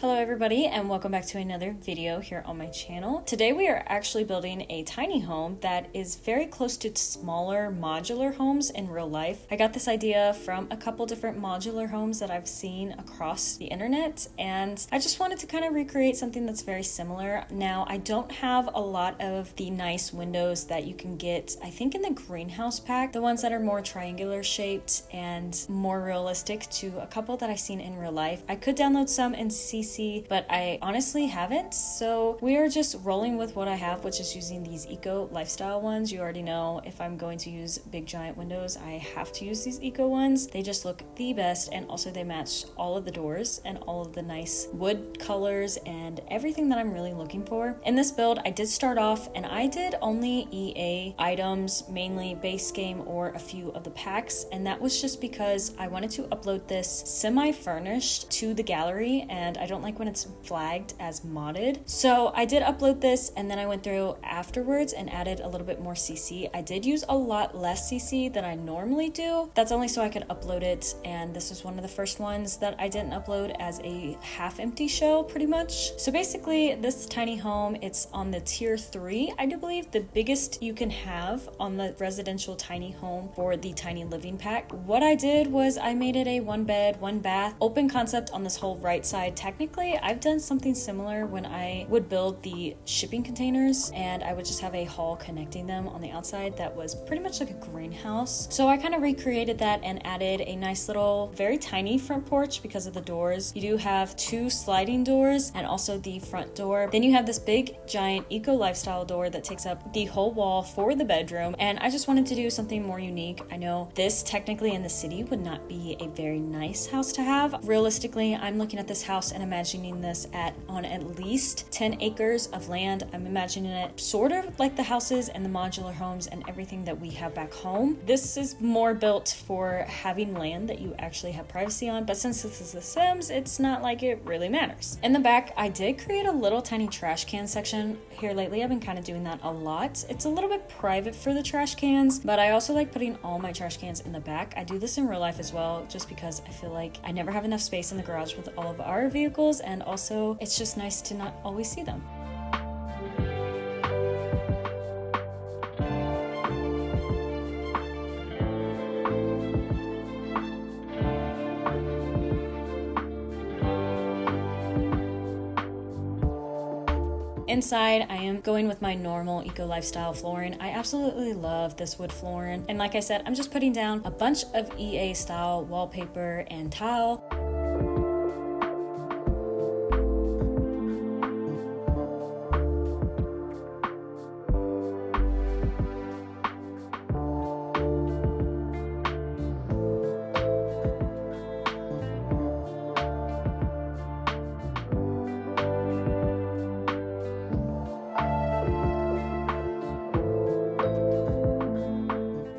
Hello everybody and welcome back to another video here on my channel. Today we are actually building a tiny home that is very close to smaller modular homes in real life. I got this idea from a couple different modular homes that I've seen across the internet, and I just wanted to kind of recreate something that's very similar. Now, I don't have a lot of the nice windows that you can get, I think, in the greenhouse pack, the ones that are more triangular shaped and more realistic to a couple that I've seen in real life. I could download some and CC, but I honestly haven't, so we are just rolling with what I have, which is using these eco lifestyle ones. You already know if I'm going to use big giant windows, I have to use these eco ones. They just look the best, and also they match all of the doors and all of the nice wood colors and everything that I'm really looking for. In this build, I did start off and I did only EA items, mainly base game or a few of the packs, and that was just because I wanted to upload this semi-furnished to the gallery, and I don't like when it's flagged as modded. So I did upload this, and then I went through afterwards and added a little bit more CC. I did use a lot less CC than I normally do. That's only so I could upload it, and this was one of the first ones that I didn't upload as a half-empty show, pretty much. So basically, this tiny home, it's on the tier 3, I do believe, the biggest you can have on the residential tiny home for the tiny living pack. What I did was I made it a 1-bed, 1-bath, open concept on this whole right side. Technically, I've done something similar when I would build the shipping containers, and I would just have a hall connecting them on the outside that was pretty much like a greenhouse. So I kind of recreated that and added a nice little, very tiny front porch because of the doors. You do have 2 sliding doors and also the front door. Then you have this big giant eco lifestyle door that takes up the whole wall for the bedroom, and I just wanted to do something more unique. I know this technically in the city would not be a very nice house to have. Realistically, I'm looking at this house and imagining this on at least 10 acres of land. I'm imagining it sort of like the houses and the modular homes and everything that we have back home. This is more built for having land that you actually have privacy on, but since this is The Sims, it's not like it really matters. In the back, I did create a little tiny trash can section. Here lately, I've been kind of doing that a lot. It's a little bit private for the trash cans, but I also like putting all my trash cans in the back. I do this in real life as well, just because I feel like I never have enough space in the garage with all of our vehicles, and also it's just nice to not always see them. Inside, I am going with my normal eco lifestyle flooring. I absolutely love this wood flooring, and like I said, I'm just putting down a bunch of EA style wallpaper and tile.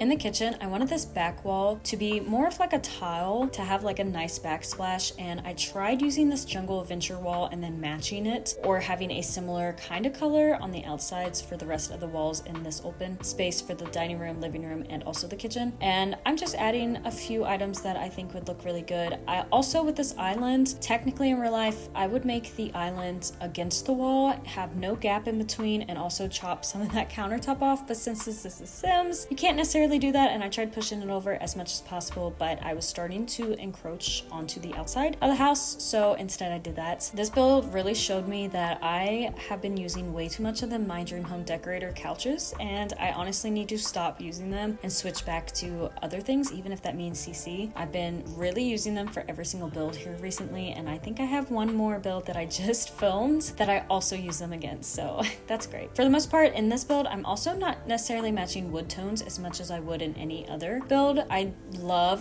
In the kitchen, I wanted this back wall to be more of like a tile, to have like a nice backsplash, and I tried using this jungle adventure wall and then matching it, or having a similar kind of color on the outsides for the rest of the walls in this open space for the dining room, living room, and also the kitchen. And I'm just adding a few items that I think would look really good. I also, with this island, technically in real life, I would make the island against the wall, have no gap in between, and also chop some of that countertop off, but since this is The Sims, you can't necessarily do that, and I tried pushing it over as much as possible, but I was starting to encroach onto the outside of the house, so instead I did that. This build really showed me that I have been using way too much of the My Dream Home Decorator couches, and I honestly need to stop using them and switch back to other things, even if that means CC. I've been really using them for every single build here recently, and I think I have one more build that I just filmed that I also use them again, so that's great. For the most part, in this build, I'm also not necessarily matching wood tones as much as I would in any other build. I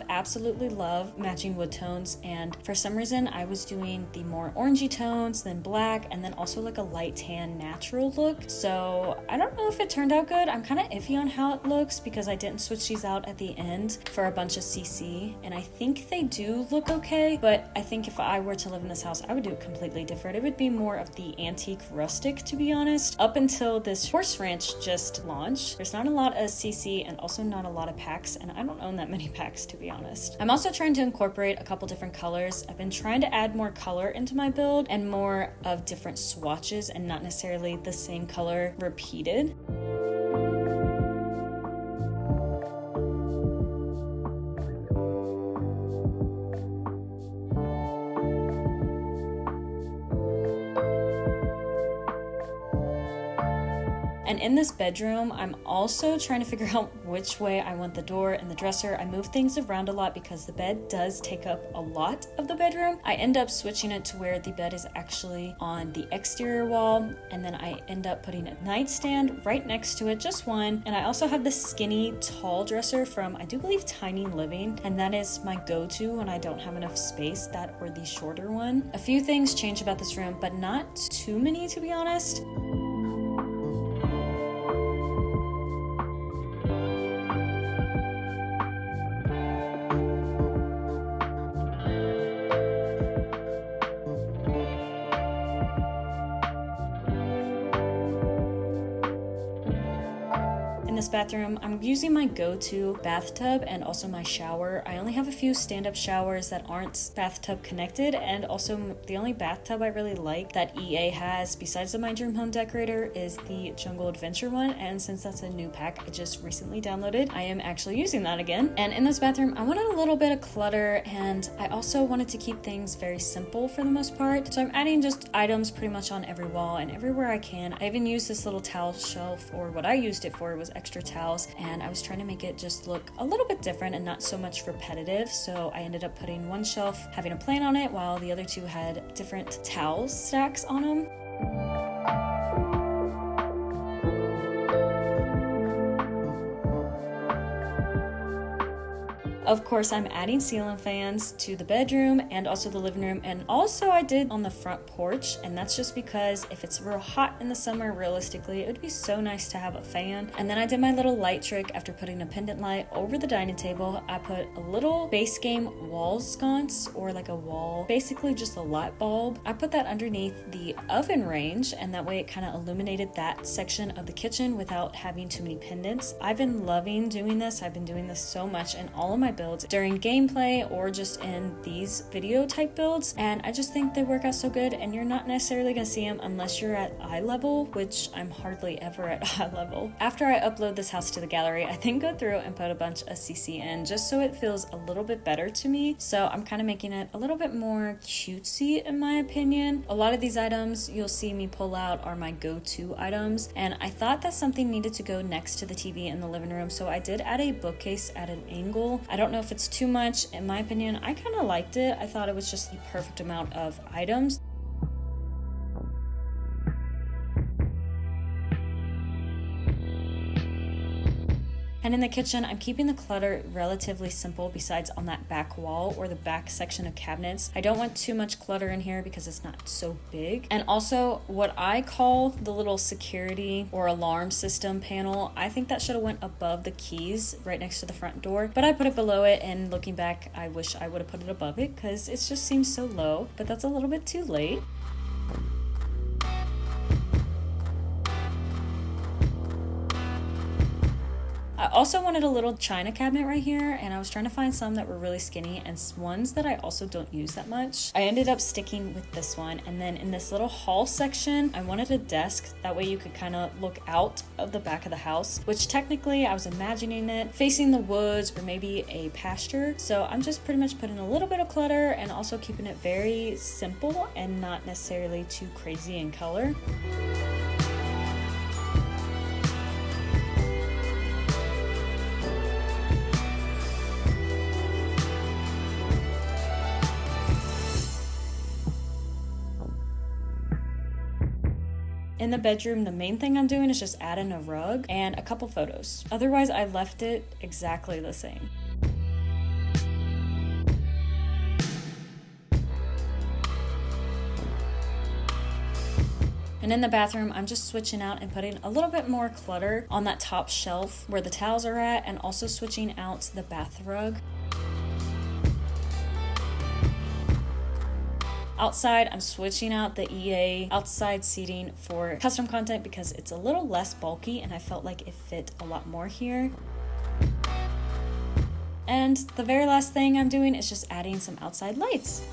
absolutely love matching wood tones, and for some reason I was doing the more orangey tones, then black, and then also like a light tan natural look. So I don't know if it turned out good. I'm kind of iffy on how it looks because I didn't switch these out at the end for a bunch of CC, and I think they do look okay, but I think if I were to live in this house, I would do it completely different. It would be more of the antique rustic, to be honest. Up until this horse ranch just launched, there's not a lot of CC and also not a a lot of packs, and I don't own that many packs, to be honest. I'm also trying to incorporate a couple different colors. I've been trying to add more color into my build and more of different swatches and not necessarily the same color repeated. And in this bedroom, I'm also trying to figure out which way I want the door and the dresser. I move things around a lot because the bed does take up a lot of the bedroom. I end up switching it to where the bed is actually on the exterior wall, and then I end up putting a nightstand right next to it, just one. And I also have the skinny tall dresser from, I do believe, Tiny Living, and that is my go-to when I don't have enough space, that or the shorter one. A few things change about this room, but not too many, to be honest. In this bathroom, I'm using my go-to bathtub and also my shower. I only have a few stand-up showers that aren't bathtub connected, and also the only bathtub I really like that EA has besides the My Dream Home Decorator is the Jungle Adventure one, and since that's a new pack I just recently downloaded, I am actually using that again. And in this bathroom, I wanted a little bit of clutter, and I also wanted to keep things very simple for the most part, so I'm adding just items pretty much on every wall and everywhere I can. I even used this little towel shelf, or what I used it for was extra towels, and I was trying to make it just look a little bit different and not so much repetitive, so I ended up putting one shelf having a plant on it while the other two had different towel stacks on them. Of course, I'm adding ceiling fans to the bedroom and also the living room, and also I did on the front porch, and that's just because if it's real hot in the summer, realistically, it would be so nice to have a fan. And then I did my little light trick after putting a pendant light over the dining table. I put a little base game wall sconce, or like a wall, basically just a light bulb. I put that underneath the oven range, and that way it kind of illuminated that section of the kitchen without having too many pendants. I've been loving doing this. I've been doing this so much in all of my builds during gameplay or just in these video type builds, and I just think they work out so good, and you're not necessarily gonna see them unless you're at eye level, which I'm hardly ever at eye level. After I upload this house to the gallery, I then go through and put a bunch of CC in just so it feels a little bit better to me. So I'm kind of making it a little bit more cutesy in my opinion. A lot of these items you'll see me pull out are my go-to items, and I thought that something needed to go next to the TV in the living room, so I did add a bookcase at an angle. I don't know if it's too much. In my opinion, I kind of liked it. I thought it was just the perfect amount of items. And in the kitchen, I'm keeping the clutter relatively simple besides on that back wall or the back section of cabinets. I don't want too much clutter in here because it's not so big. And also what I call the little security or alarm system panel, I think that should have went above the keys right next to the front door, but I put it below it, and looking back, I wish I would have put it above it because it just seems so low, but that's a little bit too late. I also wanted a little china cabinet right here, and I was trying to find some that were really skinny and ones that I also don't use that much. I ended up sticking with this one, and then in this little hall section, I wanted a desk. That way you could kind of look out of the back of the house, which technically I was imagining it facing the woods or maybe a pasture. So I'm just pretty much putting a little bit of clutter and also keeping it very simple and not necessarily too crazy in color. In the bedroom, the main thing I'm doing is just adding a rug and a couple photos. Otherwise, I left it exactly the same. And in the bathroom, I'm just switching out and putting a little bit more clutter on that top shelf where the towels are at, and also switching out the bath rug. Outside, I'm switching out the EA outside seating for custom content because it's a little less bulky and I felt like it fit a lot more here. And the very last thing I'm doing is just adding some outside lights.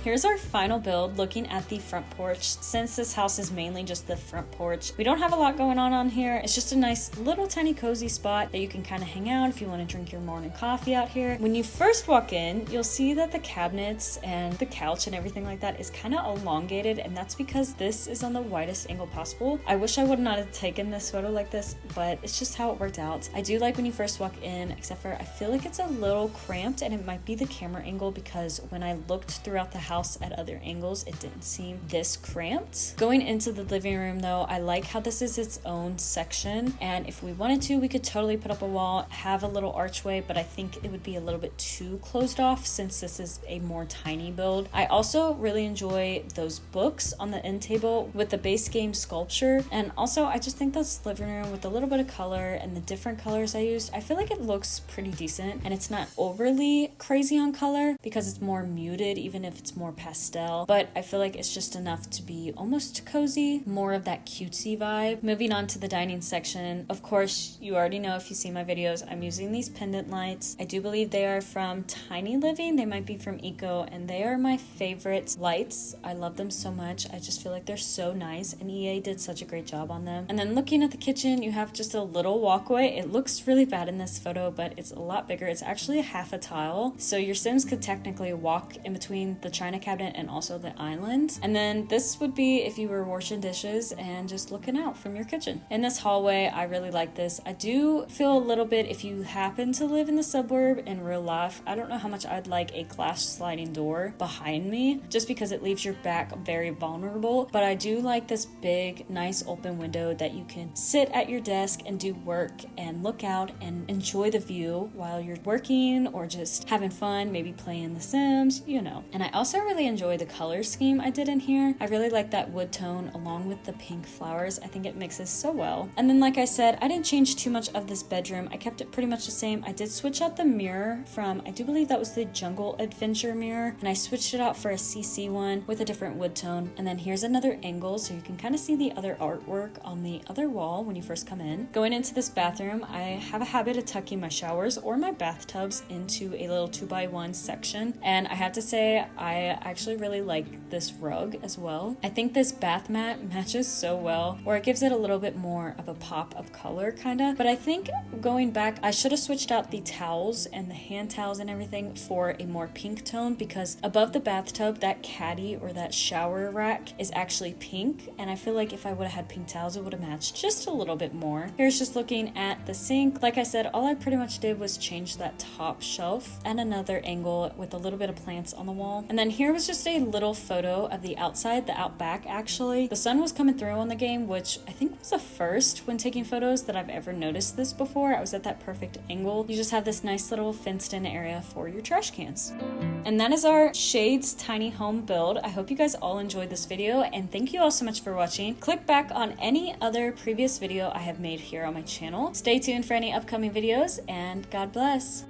Here's our final build looking at the front porch. Since this house is mainly just the front porch, we don't have a lot going on here. It's just a nice little tiny cozy spot that you can kind of hang out if you want to drink your morning coffee out here. When you first walk in, you'll see that the cabinets and the couch and everything like that is kind of elongated, and that's because this is on the widest angle possible. I wish I would not have taken this photo like this, but it's just how it worked out. I do like when you first walk in, except for I feel like it's a little cramped, and it might be the camera angle because when I looked throughout the house at other angles, it didn't seem this cramped. Going into the living room though, I like how this is its own section, and if we wanted to, we could totally put up a wall, have a little archway, but I think it would be a little bit too closed off since this is a more tiny build. I also really enjoy those books on the end table with the base game sculpture, and also I just think this living room with a little bit of color and the different colors I used, I feel like it looks pretty decent, and it's not overly crazy on color because it's more muted even if it's more pastel, but I feel like it's just enough to be almost cozy, more of that cutesy vibe. Moving on to the dining section, of course you already know if you see my videos, I'm using these pendant lights. I do believe they are from Tiny Living, they might be from Eco, and they are my favorite lights. I love them so much. I just feel like they're so nice, and EA did such a great job on them. And then looking at the kitchen, you have just a little walkway. It looks really bad in this photo, but it's a lot bigger. It's actually a half a tile, so your Sims could technically walk in between the china cabinet and also the island. And then this would be if you were washing dishes and just looking out from your kitchen. In this hallway, I really like this. I do feel a little bit, if you happen to live in the suburb in real life, I don't know how much I'd like a glass sliding door behind me, just because it leaves your back very vulnerable. But I do like this big, nice open window that you can sit at your desk and do work and look out and enjoy the view while you're working or just having fun, maybe playing The Sims, you know. And I also really enjoy the color scheme I did in here. I really like that wood tone along with the pink flowers. I think it mixes so well. And then like I said, I didn't change too much of this bedroom. I kept it pretty much the same. I did switch out the mirror from, I do believe that was the Jungle Adventure mirror, and I switched it out for a CC one with a different wood tone. And then here's another angle so you can kind of see the other artwork on the other wall when you first come in. Going into this bathroom, I have a habit of tucking my showers or my bathtubs into a little 2x1 section, and I have to say I actually really like this rug as well. I think this bath mat matches so well, or it gives it a little bit more of a pop of color kinda, but I think going back I should have switched out the towels and the hand towels and everything for a more pink tone, because above the bathtub that caddy or that shower rack is actually pink, and I feel like if I would have had pink towels it would have matched just a little bit more. Here's just looking at the sink. Like I said, all I pretty much did was change that top shelf and another angle with a little bit of plants on the wall. And then here was just a little photo of the outside, the outback actually. The sun was coming through on the game, which I think was a first when taking photos that I've ever noticed this before. I was at that perfect angle. You just have this nice little fenced in area for your trash cans. And that is our Shades tiny home build. I hope you guys all enjoyed this video, and thank you all so much for watching. Click back on any other previous video I have made here on my channel. Stay tuned for any upcoming videos, and God bless.